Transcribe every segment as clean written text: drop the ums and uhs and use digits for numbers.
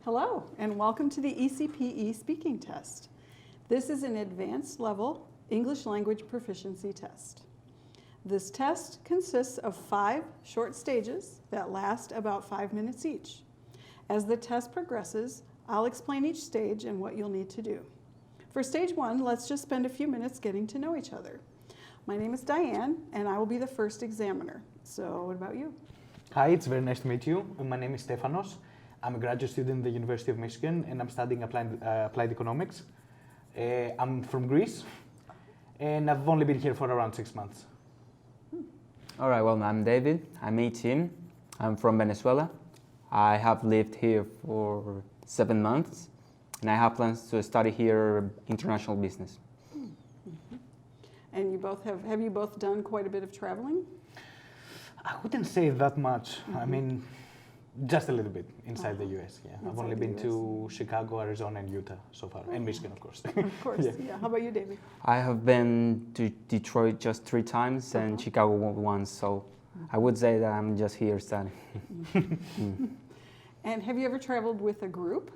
Hello, and welcome to the ECPE Speaking Test. This is an advanced level English language proficiency test. This test consists of 5 short stages that last about 5 minutes each. As the test progresses, I'll explain each stage and what you'll need to do. For stage 1, let's just spend a few minutes getting to know each other. My name is Diane, and I will be the first examiner. So what about you? Hi, it's very nice to meet you. My name is Stefanos. I'm a graduate student at the University of Michigan, and I'm studying applied economics. I'm from Greece, and I've only been here for around 6 months. All right, well, I'm David. I'm 18. I'm from Venezuela. I have lived here for 7 months, and I have plans to study here international business. Mm-hmm. And you both have you both done quite a bit of traveling? I wouldn't say that much. Mm-hmm. I mean, just a little bit inside the US, yeah. I've only been to Chicago, Arizona, and Utah so far, and Michigan, of course. Of course, yeah. How about you, David? I have been to Detroit just 3 times and Chicago once, so I would say that I'm just here studying. And have you ever traveled with a group?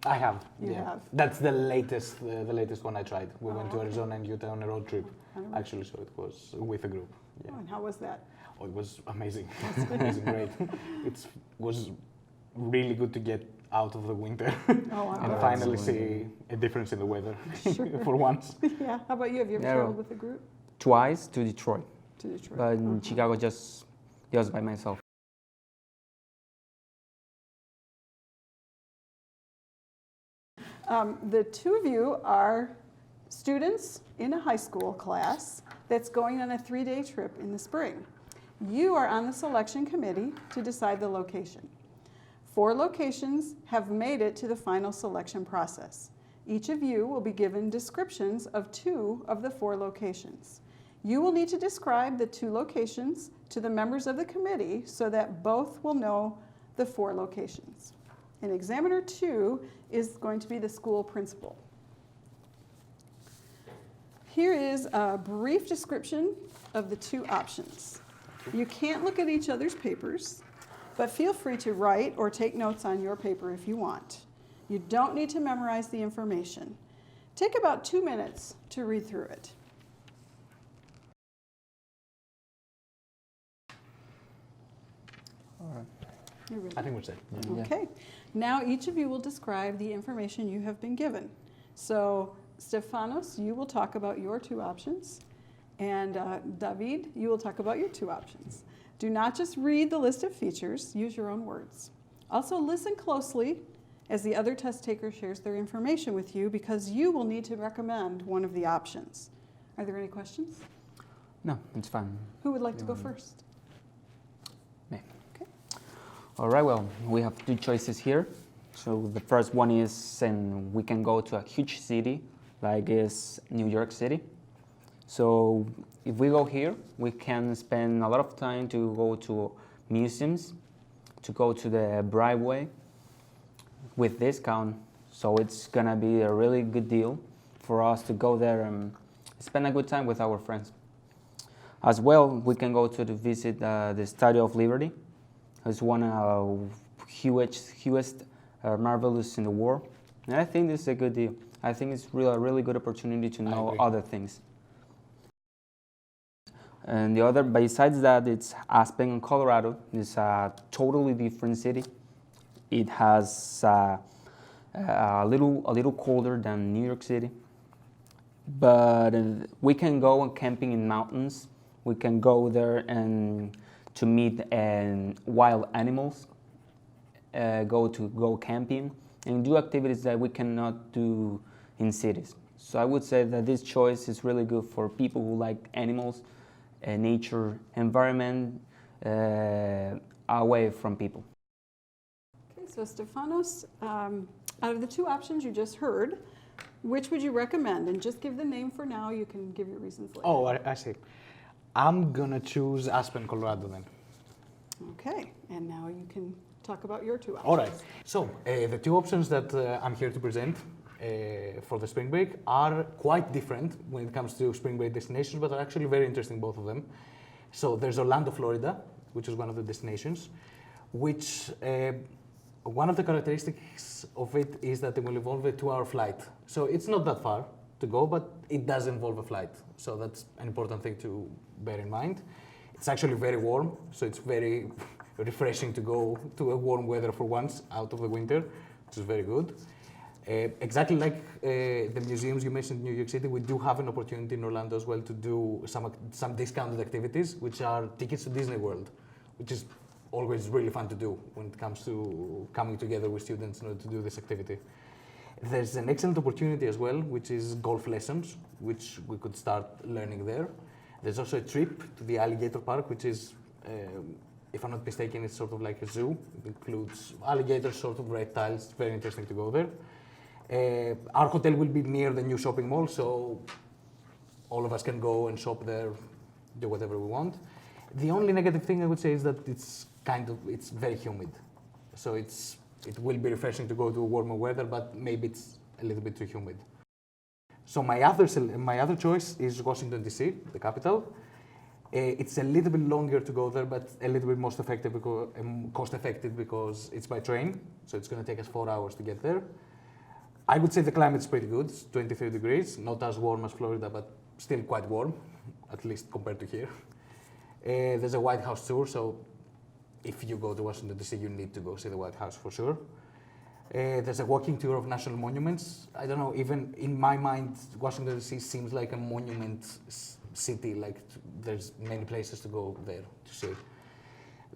I have. You have. That's the latest one I tried. We went to Arizona and Utah on a road trip, actually, so it was with a group. Yeah. Oh, and how was that? Oh, it was amazing. Amazing, great. It was really good to get out of the winter and finally see a difference in the weather for once. Yeah. How about you? Have you ever traveled with a group? Twice to Detroit. To Detroit. But in Chicago, just by myself. The two of you are students in a high school class that's going on a 3-day trip in the spring. You are on the selection committee to decide the location. 4 locations have made it to the final selection process. Each of you will be given descriptions of 2 of the 4 locations. You will need to describe the 2 locations to the members of the committee so that both will know the 4 locations. And examiner 2 is going to be the school principal. Here is a brief description of the 2 options. You can't look at each other's papers, but feel free to write or take notes on your paper if you want. You don't need to memorize the information. Take about 2 minutes to read through it. All right. You're ready. I think we're set. Yeah. Okay. Now each of you will describe the information you have been given. So Stefanos, you will talk about your 2 options. And David, you will talk about your 2 options. Do not just read the list of features, use your own words. Also listen closely as the other test taker shares their information with you because you will need to recommend one of the options. Are there any questions? No, it's fine. Who would like to go first? Me. Okay. All right, well, we have 2 choices here. So the first one is, and we can go to a huge city, like is New York City. So if we go here, we can spend a lot of time to go to museums, to go to the Broadway with discount. So it's gonna be a really good deal for us to go there and spend a good time with our friends. As well, we can go to visit the Statue of Liberty. It's one of the hugest marvelous in the world. And I think this is a good deal. I think it's a really good opportunity to know other things. And the other, besides that, it's Aspen, Colorado. It's a totally different city. It has a little colder than New York City. But we can go camping in mountains. We can go there and to meet wild animals. Go camping and do activities that we cannot do in cities. So I would say that this choice is really good for people who like animals, nature, environment, away from people. Okay, so Stefanos, out of the 2 options you just heard, which would you recommend? And just give the name for now. You can give your reasons later. Oh, I see. I'm gonna choose Aspen, Colorado then. Okay, and now you can talk about your 2 options. All right. So the 2 options that I'm here to present for the spring break are quite different when it comes to spring break destinations, but are actually very interesting, both of them. So there's Orlando, Florida, which is one of the destinations, which One of the characteristics of it is that it will involve a 2-hour flight. So it's not that far to go, but it does involve a flight. So that's an important thing to bear in mind. It's actually very warm, so it's very refreshing to go to a warm weather for once out of the winter, which is very good. Exactly like the museums you mentioned in New York City, we do have an opportunity in Orlando as well to do some discounted activities, which are tickets to Disney World, which is always really fun to do when it comes to coming together with students in order to do this activity. There's an excellent opportunity as well, which is golf lessons, which we could start learning there. There's also a trip to the alligator park, which is, if I'm not mistaken, it's sort of like a zoo. It includes alligators, sort of reptiles. It's very interesting to go there. Our hotel will be near the new shopping mall, so all of us can go and shop there, do whatever we want. The only negative thing I would say is that it's very humid. So it will be refreshing to go to warmer weather, but maybe it's a little bit too humid. So my other choice is Washington, D.C., the capital. It's a little bit longer to go there, but a little bit cost effective because it's by train. So it's going to take us 4 hours to get there. I would say the climate is pretty good. It's 23 degrees, not as warm as Florida, but still quite warm, at least compared to here. There's a White House tour, so if you go to Washington, D.C., you need to go see the White House for sure. There's a walking tour of national monuments. I don't know, even in my mind, Washington, D.C. seems like a monument city, like there's many places to go there to see.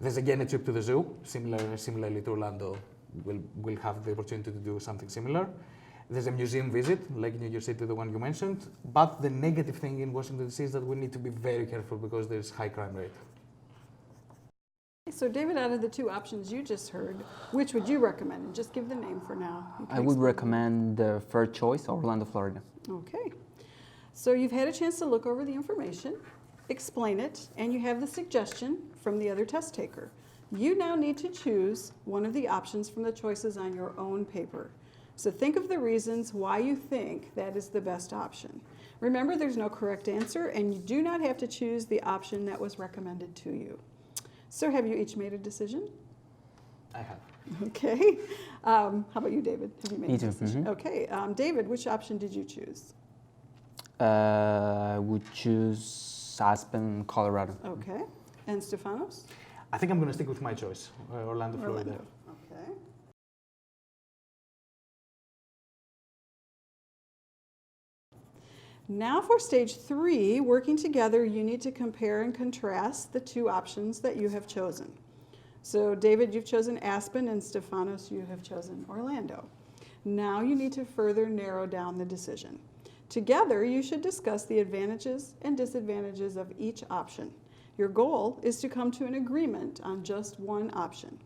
There's again a trip to the zoo, similarly to Orlando, we'll have the opportunity to do something similar. There's a museum visit, like New York City, the one you mentioned. But the negative thing in Washington, D.C. is that we need to be very careful because there's high crime rate. So David, out of the two options you just heard, which would you recommend? And just give the name for now. I would recommend the third choice, Orlando, Florida. Okay. So you've had a chance to look over the information, explain it, and you have the suggestion from the other test taker. You now need to choose one of the options from the choices on your own paper. So think of the reasons why you think that is the best option. Remember, there's no correct answer, and you do not have to choose the option that was recommended to you. So have you each made a decision? I have. Okay. How about you, David? Have you made Me a too. decision? Okay. David, which option did you choose? I would choose Aspen, Colorado. Okay. And Stefanos? I think I'm going to stick with my choice, Orlando, Florida. Orlando. Okay. Now for stage 3, working together, you need to compare and contrast the two options that you have chosen. So David, you've chosen Aspen, and Stefanos, you have chosen Orlando. Now you need to further narrow down the decision. Together, you should discuss the advantages and disadvantages of each option. Your goal is to come to an agreement on just one option.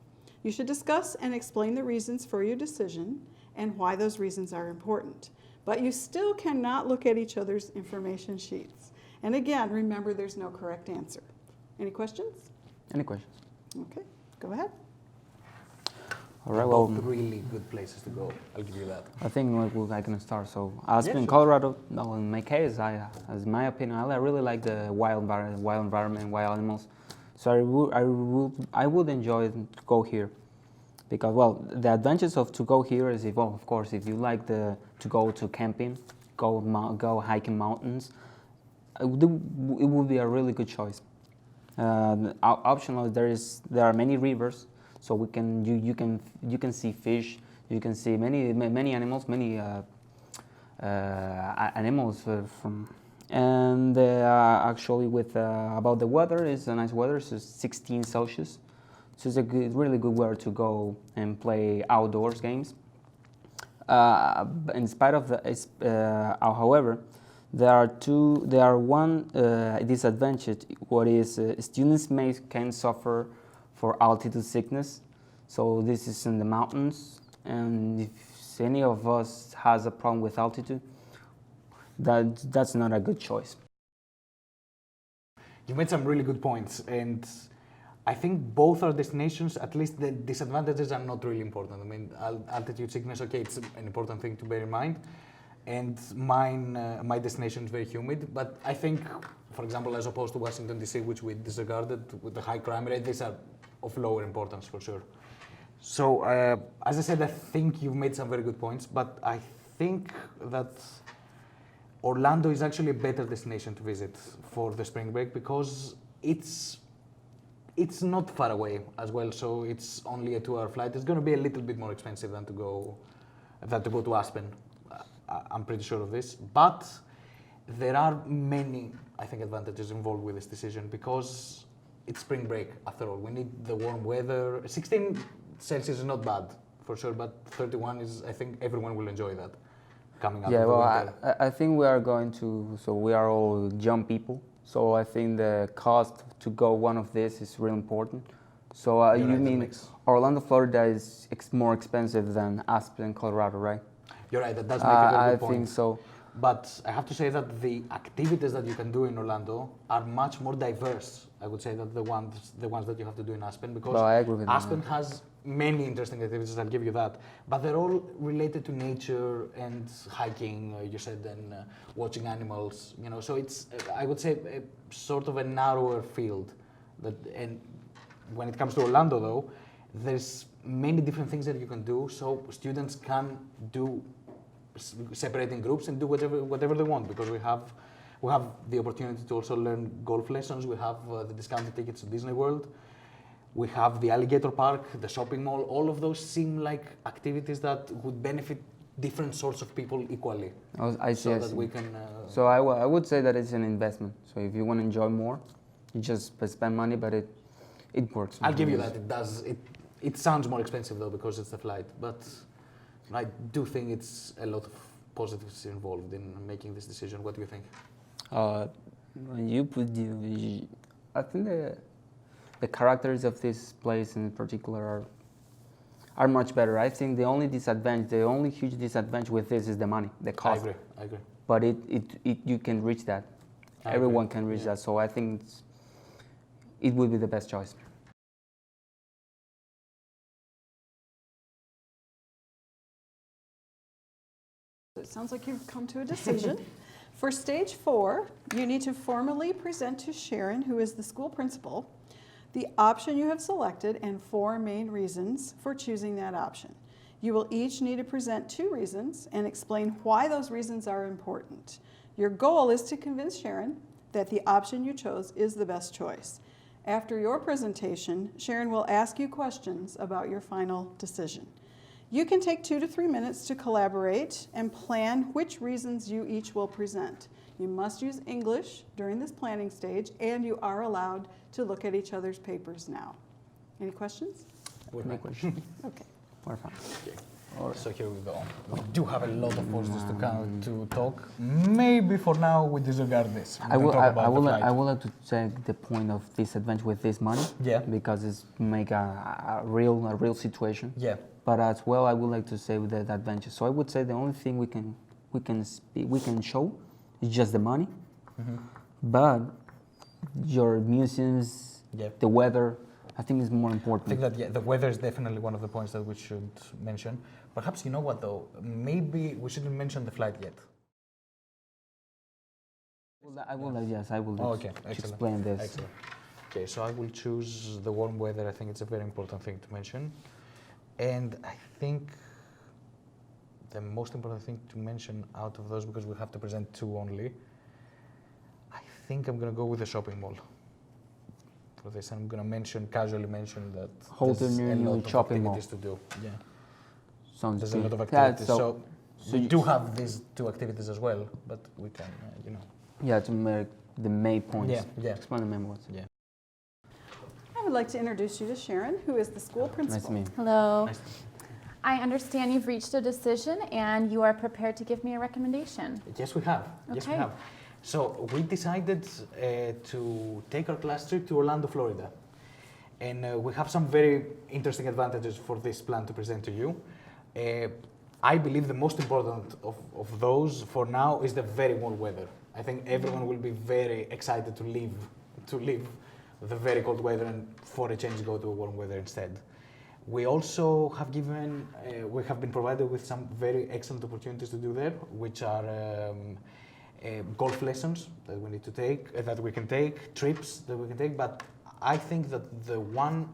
You should discuss and explain the reasons for your decision and why those reasons are important. But you still cannot look at each other's information sheets. And again, remember there's no correct answer. Any questions? Any questions? Okay, go ahead. All right, well, Both really good places to go. I'll give you that. I think I can start. So Aspen, sure. Colorado. No, in my case, as my opinion, I really like the wild environment, wild animals. So I would enjoy to go here, because well, the advantage of to go here is if, well, of course, if you like to go to camping, go hiking mountains, it would be a really good choice. Optional, there are many rivers. So you can see fish, you can see many animals, from, and actually with about the weather, is a nice weather. It's 16 Celsius, so it's a really good weather to go and play outdoors games. In spite of however, there are one disadvantage. What is students can suffer for altitude sickness. So this is in the mountains, and if any of us has a problem with altitude, that's not a good choice. You made some really good points, and I think both our destinations, at least the disadvantages are not really important. I mean, altitude sickness, okay, it's an important thing to bear in mind, and my destination is very humid, but I think, for example, as opposed to Washington, D.C., which we disregarded with the high crime rate, these are of lower importance for sure. So, as I said, I think you've made some very good points, but I think that Orlando is actually a better destination to visit for the spring break because it's not far away as well, so it's only a 2-hour flight. It's going to be a little bit more expensive than to go to Aspen. I'm pretty sure of this, but there are many, I think, advantages involved with this decision because it's spring break after all. We need the warm weather. 16 Celsius is not bad for sure, but 31 is, I think everyone will enjoy that coming out of the winter. I think we are going to, so we are all young people, so I think the cost to go one of these is really important. So you mean Orlando, Florida is more expensive than Aspen, Colorado, right? You're right, that does make a very good point. I think so. But I have to say that the activities that you can do in Orlando are much more diverse, I would say, than the ones that you have to do in Aspen, because I agree with Aspen has many interesting activities, I'll give you that, but they're all related to nature and hiking, you said, and watching animals, you know, so it's, I would say, sort of a narrower field. And when it comes to Orlando, though, there's many different things that you can do, so students can do separate in groups and do whatever they want, because we have the opportunity to also learn golf lessons. We have the discounted tickets to Disney World. We have the alligator park, the shopping mall. All of those seem like activities that would benefit different sorts of people equally. I see. So that we can. So I would say that it's an investment. So if you want to enjoy more, you just spend money, but it works. I'll give you that. It does. It sounds more expensive though because it's the flight, but I do think it's a lot of positives involved in making this decision. What do you think? I think the characters of this place in particular are much better. I think the only huge disadvantage with this is the money, the cost. I agree. But you can reach that. Everyone can reach that. So I think it would be the best choice. It sounds like you've come to a decision. For stage 4, you need to formally present to Sharon, who is the school principal, the option you have selected and 4 main reasons for choosing that option. You will each need to present 2 reasons and explain why those reasons are important. Your goal is to convince Sharon that the option you chose is the best choice. After your presentation, Sharon will ask you questions about your final decision. You can take 2 to 3 minutes to collaborate and plan which reasons you each will present. You must use English during this planning stage, and you are allowed to look at each other's papers now. Any questions? No questions. Okay. We're fine. Okay. So here we go. We do have a lot of posters to talk. Maybe for now we disregard this. I would like to take the point of disadvantage with this money. Yeah. Because it's make a real situation. Yeah. But as well, I would like to say with the advantage. So I would say the only thing we can show is just the money. Mm-hmm. But your museums, the weather, I think is more important. I think that the weather is definitely one of the points that we should mention. Perhaps, you know what though, maybe we shouldn't mention the flight yet. I will explain this. Excellent. Okay, so I will choose the warm weather. I think it's a very important thing to mention. And I think the most important thing to mention out of those, because we have to present 2 only, I think I'm going to go with the shopping mall for this. I'm going to casually mention that there's a lot of activities to do. Yeah. Sounds there's good. a lot of activities. So we do have these 2 activities as well, but we can, Yeah, to make the main points. Yeah. Explain the main points. Yeah. I would like to introduce you to Sharon, who is the school principal. Nice to meet you. Hello. Nice to meet you. I understand you've reached a decision and you are prepared to give me a recommendation. Yes, we have. Okay. Yes, we have. So we decided to take our class trip to Orlando, Florida. And we have some very interesting advantages for this plan to present to you. I believe the most important of those for now is the very warm weather. I think everyone will be very excited to leave the very cold weather and for a change go to a warm weather instead. We also have been provided with some very excellent opportunities to do there, which are golf lessons that we need to take, that we can take, trips that we can take. But I think that the one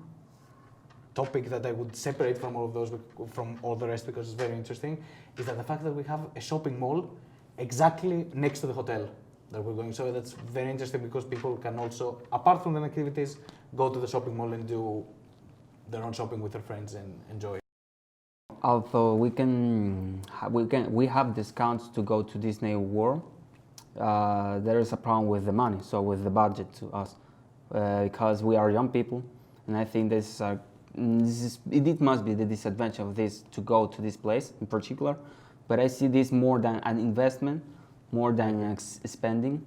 topic that I would separate from all of those, from all the rest, because it's very interesting, is that the fact that we have a shopping mall exactly next to the hotel that we're going. So that's very interesting because people can also, apart from the activities, go to the shopping mall and do their own shopping with their friends and enjoy. Although we have discounts to go to Disney World, there is a problem with the money, so with the budget to us, because we are young people, and I think it must be the disadvantage of this to go to this place in particular. But I see this more than an investment, more than spending.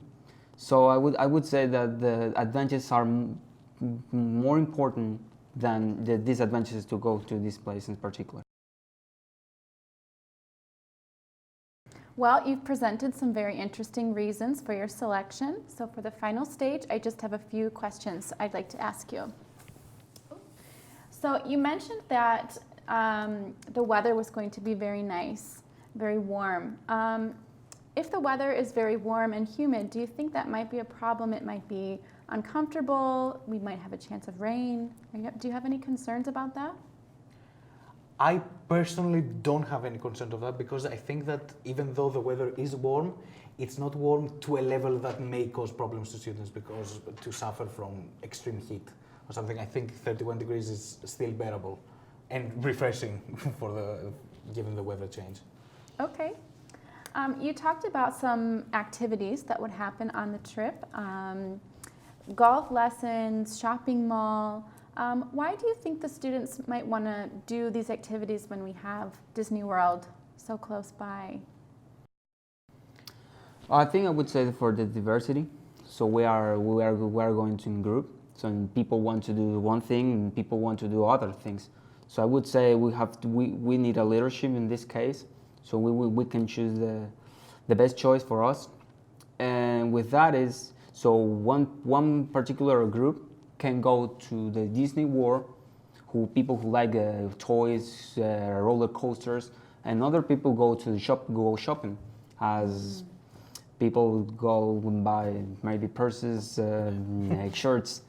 So I would say that the advantages are more important than the disadvantages to go to this place in particular. Well, you've presented some very interesting reasons for your selection. So for the final stage, I just have a few questions I'd like to ask you. So you mentioned that the weather was going to be very nice, very warm. If the weather is very warm and humid, do you think that might be a problem? It might be uncomfortable, we might have a chance of rain. Do you have any concerns about that? I personally don't have any concern of that because I think that even though the weather is warm, it's not warm to a level that may cause problems to students because to suffer from extreme heat or something. I think 31 degrees is still bearable and refreshing given the weather change. Okay. You talked about some activities that would happen on the trip. Golf lessons, shopping mall. Why do you think the students might want to do these activities when we have Disney World so close by? I think I would say for the diversity. So we are going to in group. So people want to do one thing and people want to do other things. So I would say we need a leadership in this case. So we can choose the best choice for us. And with that is, so one particular group can go to the Disney World, people who like toys, roller coasters, and other people go to go shopping, as people go and buy maybe purses, shirts.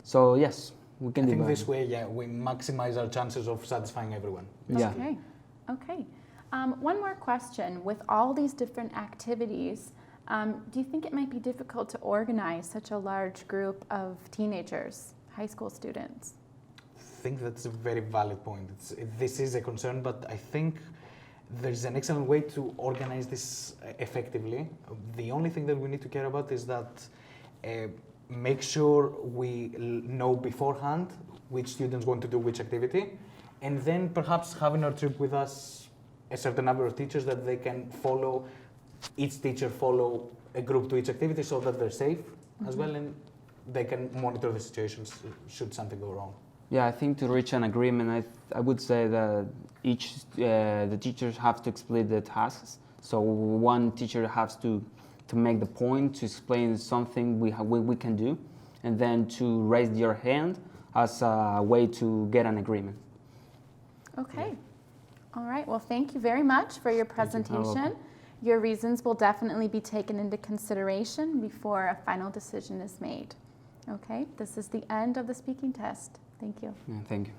So yes, we can do that. I think this way, yeah, we maximize our chances of satisfying everyone. Yeah. Okay. Okay. One more question. With all these different activities, do you think it might be difficult to organize such a large group of teenagers, high school students? I think that's a very valid point. This is a concern, but I think there's an excellent way to organize this effectively. The only thing that we need to care about is that make sure we know beforehand which students want to do which activity, and then perhaps having our trip with us a certain number of teachers that they can follow. Each teacher follow a group to each activity so that they're safe as well, and they can monitor the situations should something go wrong. Yeah, I think to reach an agreement, I would say that the teachers have to split the tasks. So one teacher has to make the point, to explain something we can do, and then to raise your hand as a way to get an agreement. Okay. All right. Well, thank you very much for your presentation. Your reasons will definitely be taken into consideration before a final decision is made. Okay, this is the end of the speaking test. Thank you. Yeah, thank you.